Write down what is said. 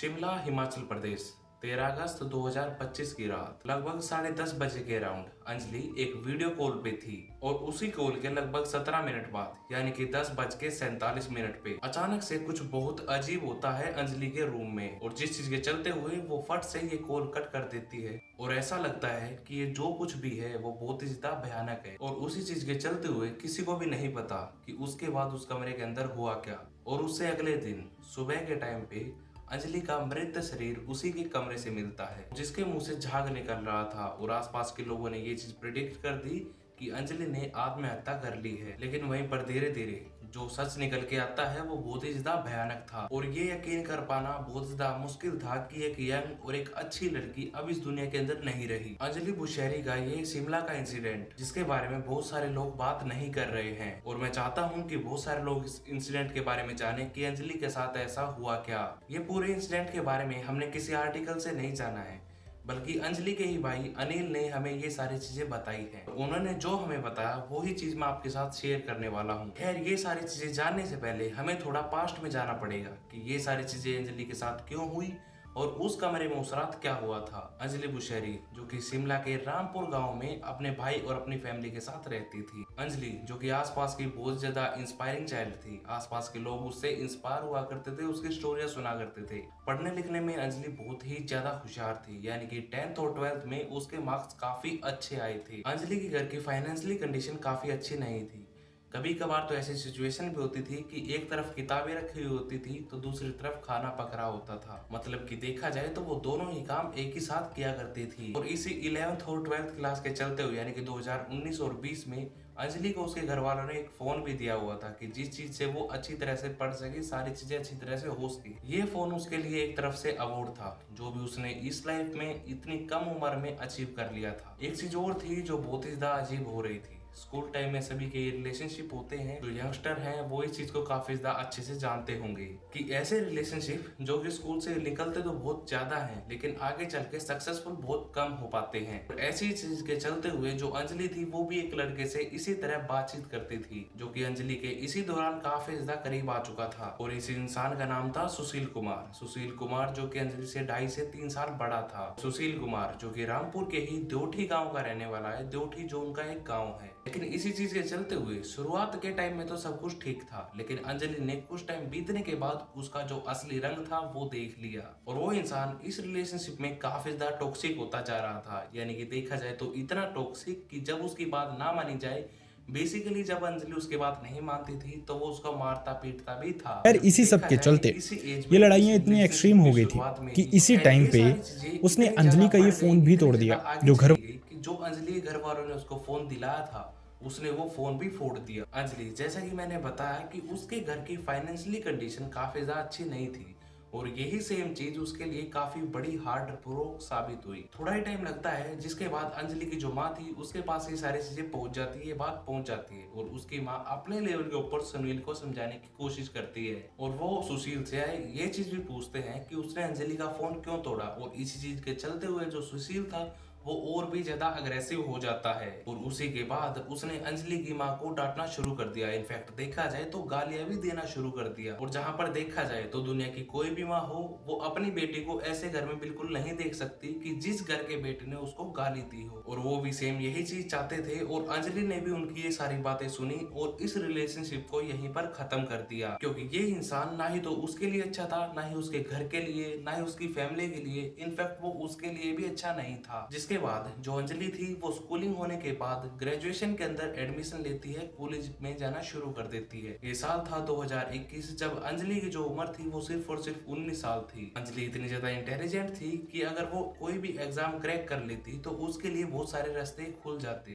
शिमला हिमाचल प्रदेश 13 अगस्त 2025 की रात लगभग 10:30 बजे के अराउंड अंजलि एक वीडियो कॉल पे थी और उसी कॉल के लगभग 17 मिनट बाद यानी कि 10:47 पे अचानक से कुछ बहुत अजीब होता है अंजलि के रूम में। और जिस चीज के चलते हुए वो फट से ये कॉल कट कर देती है और ऐसा लगता है कि ये जो कुछ भी है वो बहुत ही ज्यादा भयानक है। और उसी चीज के चलते हुए किसी को भी नहीं पता कि उसके बाद उस कमरे के अंदर हुआ क्या। और उससे अगले दिन सुबह के टाइम पे अंजलि का मृत शरीर उसी के कमरे से मिलता है जिसके मुंह से झाग निकल रहा था। और आसपास के लोगों ने ये चीज प्रिडिक्ट कर दी कि अंजलि ने आत्महत्या कर ली है। लेकिन वहीं पर धीरे धीरे जो सच निकल के आता है वो बहुत ही ज्यादा भयानक था। और ये यकीन कर पाना बहुत ज्यादा मुश्किल था कि एक यंग और एक अच्छी लड़की अब इस दुनिया के अंदर नहीं रही। अंजलि बुशैरी का ये शिमला का इंसिडेंट जिसके बारे में बहुत सारे लोग बात नहीं कर रहे हैं और मैं चाहता हूँ कि बहुत सारे लोग इस इंसिडेंट के बारे में जाने कि अंजलि के साथ ऐसा हुआ क्या। ये पूरे इंसिडेंट के बारे में हमने किसी आर्टिकल से नहीं जाना है बल्कि अंजलि के ही भाई अनिल ने हमें ये सारी चीजें बताई हैं। उन्होंने जो हमें बताया वही चीज मैं आपके साथ शेयर करने वाला हूँ। खैर ये सारी चीजें जानने से पहले हमें थोड़ा पास्ट में जाना पड़ेगा कि ये सारी चीजें अंजलि के साथ क्यों हुई और उस कमरे में उस रात क्या हुआ था। अंजलि बुशैरी जो कि शिमला के रामपुर गांव में अपने भाई और अपनी फैमिली के साथ रहती थी। अंजलि जो कि आसपास की बहुत ज्यादा इंस्पायरिंग चाइल्ड थी, आसपास के लोग उससे इंस्पायर हुआ करते थे, उसकी स्टोरियां सुना करते थे। पढ़ने लिखने में अंजलि बहुत ही ज्यादा होशियार थी, यानी कि 10th और 12th में उसके मार्क्स काफी अच्छे आए थे। अंजलि के घर की फाइनेंशियली कंडीशन काफी अच्छी नहीं थी। कभी कभार तो ऐसी सिचुएशन भी होती थी कि एक तरफ किताबें रखी हुई होती थी तो दूसरी तरफ खाना पक रहा होता था। मतलब कि देखा जाए तो वो दोनों ही काम एक ही साथ किया करती थी। और इसी 11th और 12th क्लास के चलते हुए यानी कि 2019 और 20 में अंजलि को उसके घर वालों ने एक फोन भी दिया हुआ था कि जिस चीज से वो अच्छी तरह से पढ़ सके, सारी चीजें अच्छी तरह से हो सके। ये फोन उसके लिए एक तरफ से अवार्ड था जो भी उसने इस लाइफ में इतनी कम उम्र में अचीव कर लिया था। एक चीज और थी जो बहुत ही ज्यादा अजीब हो रही थी। स्कूल टाइम में सभी के रिलेशनशिप होते हैं, जो यंगस्टर हैं वो इस चीज को काफी ज्यादा अच्छे से जानते होंगे कि ऐसे रिलेशनशिप जो कि स्कूल से निकलते तो बहुत ज्यादा हैं लेकिन आगे चल के सक्सेसफुल बहुत कम हो पाते हैं। और ऐसी चीज के चलते हुए जो अंजलि थी वो भी एक लड़के से इसी तरह बातचीत करती थी जो कि अंजलि के इसी दौरान काफी ज्यादा करीब आ चुका था। और इस इंसान का नाम था सुशील कुमार। सुशील कुमार जो कि अंजलि से 2.5 से 3 साल बड़ा था। सुशील कुमार जो कि रामपुर के ही द्योठी गांव का रहने वाला है। द्योठी जो उनका एक गांव है। लेकिन इसी चीज के चलते हुए शुरुआत के टाइम में तो सब कुछ ठीक था, लेकिन अंजलि ने कुछ टाइम बीतने के बाद उसका जो असली रंग था वो देख लिया। और वो इंसान इस रिलेशनशिप में काफी ज्यादा टॉक्सिक होता जा रहा था, यानी कि देखा जाए तो इतना टॉक्सिक कि जब उसकी बात ना मानी जाए, बेसिकली जब अंजलि उसके बात नहीं मानती थी तो वो उसको मारता पीटता भी था। खैर इसी सब देखा के जाए चलते इसी एज ये में इस लड़ाइयाँ इतनी रिलेशनशिप एक्सट्रीम की हो गई थी शुरुआत में कि ही इसी खैर टाइम ये पे सारी चीजें उसने इतनी अंजलि ज्यादा का ये बढ़ गई, फोन भी इतनी तोड़ ज्यादा दिया आगे जो घर। चली गई कि जो अंजलि के घर वालों ने उसको फोन दिलाया था उसने वो फोन भी फोड़ दिया। अंजलि जैसा कि मैंने बताया कि उसके घर की फाइनेंशियली कंडीशन काफी ज्यादा अच्छी नहीं थी और यही सेम चीज उसके लिए काफी बड़ी हार्ड प्रो साबित हुई। थोड़ा ही टाइम लगता है जिसके बाद अंजलि की जो माँ थी उसके पास ये सारी चीजें पहुंच जाती है, बात पहुंच जाती है और उसकी माँ अपने लेवल के ऊपर सुनील को समझाने की कोशिश करती है। और वो सुशील से ये चीज भी पूछते हैं कि उसने अंजलि का फोन क्यों तोड़ा। और इसी चीज के चलते हुए जो सुशील था वो और भी ज्यादा अग्रेसिव हो जाता है और उसी के बाद उसने अंजलि की माँ को डांटना शुरू कर दिया। इनफैक्ट देखा जाए तो गालियां भी देना शुरू कर दिया। और जहां पर देखा जाए तो दुनिया की कोई भी माँ हो वो अपनी बेटी को ऐसे घर में बिल्कुल नहीं देख सकती कि जिस घर के बेटे ने उसको गाली दी हो। और वो भी सेम यही चीज चाहते थे और अंजलि ने भी उनकी ये सारी बातें सुनी और इस रिलेशनशिप को यहीं पर खत्म कर दिया, क्योंकि ये इंसान ना ही तो उसके लिए अच्छा था, ना ही उसके घर के लिए, ना ही उसकी फैमिली के लिए, इनफैक्ट वो उसके लिए भी अच्छा नहीं था। जिसके बाद जो अंजलि थी वो स्कूलिंग होने के बाद ग्रेजुएशन के अंदर एडमिशन लेती है, कॉलेज में जाना शुरू कर देती है। ये साल था 2021 जब अंजलि की जो उम्र थी वो सिर्फ और सिर्फ 19 साल थी। अंजलि इतनी ज्यादा इंटेलिजेंट थी कि अगर वो कोई भी एग्जाम क्रैक कर लेती तो उसके लिए बहुत सारे रास्ते खुल जाते।